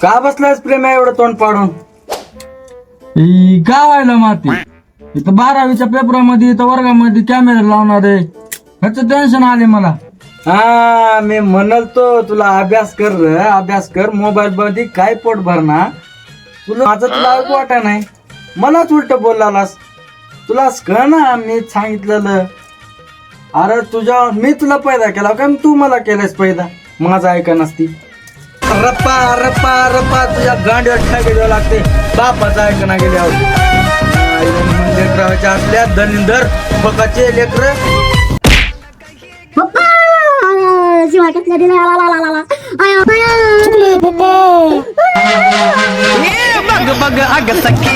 का बसलास प्रेम एवढं तोंड पाडून? गावायला माती इथं 12वीच्या पेपरामध्ये इथं वर्गामध्ये कॅमेरा लावणार आहे, ह्याचं टेन्शन आले मला. हा मी म्हणल तो तुला अभ्यास कर रे, अभ्यास कर. मोबाईल मध्ये काय पोट भरणार तुला? माझं तुला ऐकू वाटा नाही, मलाच उलट बोललास. तुलाच कळ ना मी सांगितलेलं. अरे मी तुला पैदा केला का तू मला केलंस पैदा? माझं ऐका नसती. रप्पा रप्पा रप्पा तुझ्या गांडीवर ठाके द्यावं लागते. बापाचं ऐकणा गेल्यावर लेकराच्या असल्या दलिंदर बकाचे लेकर. बघ बघ अग सखी